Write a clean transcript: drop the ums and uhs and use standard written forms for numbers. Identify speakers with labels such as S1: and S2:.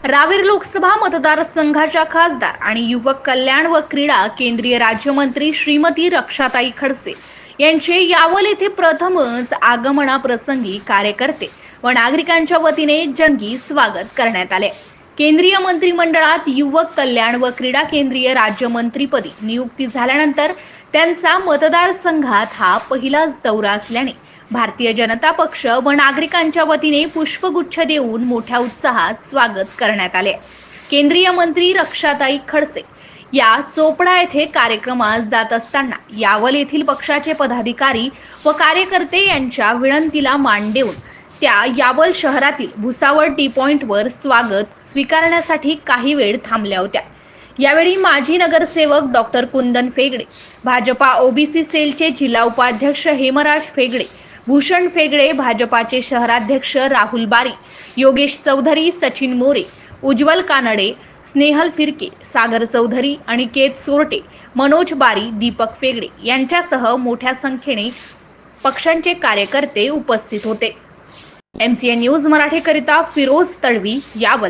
S1: रावेर लोकसभा मतदारसंघाच्या खासदार आणि युवक कल्याण व क्रीडा केंद्रीय राज्यमंत्री श्रीमती रक्षाताई खडसे यांचे यावल येथे प्रथमच आगमनाप्रसंगी कार्यकर्ते व नागरिकांच्या वतीने जंगी स्वागत करण्यात आले। केंद्रीय मंत्रिमंडळात युवक कल्याण व क्रीडा केंद्रीय राज्यमंत्रीपदी नियुक्ती झाल्यानंतर त्यांचा मतदारसंघात हा पहिलाच दौरा असल्याने भारतीय जनता पक्ष व नागरिकांच्या वतीने पुष्पगुच्छ देऊन मोठ्या उत्साहात स्वागत करण्यात आले। केंद्रीय मंत्री रक्षाताई खडसे या चोपडा येथे कार्यक्रमास जात असताना यावल येथील पक्षाचे पदाधिकारी व कार्यकर्ते यांच्या विनंतीला मान देऊन त्या यावल शहरातील भुसावळ टी पॉइंटवर स्वागत स्वीकारण्यासाठी काही वेळ थांबल्या होत्या। यावेळी माजी नगरसेवक डॉक्टर कुंदन फेगडे, भाजपा ओबीसी सेलचे जिल्हा उपाध्यक्ष हेमराज फेगडे, भूषण फेगडे, भाजपाचे शहराध्यक्ष राहुल बारी, योगेश चौधरी, सचिन मोरे, उज्ज्वल कानडे, स्नेहल फिरके, सागर चौधरी, अनिकेत सोरटे, मनोज बारी, दीपक फेगडे यांच्यासह मोठ्या संख्येने पक्षांचे कार्यकर्ते उपस्थित होते। MCN न्यूज मराठी करिता फिरोज तडवी, यावल।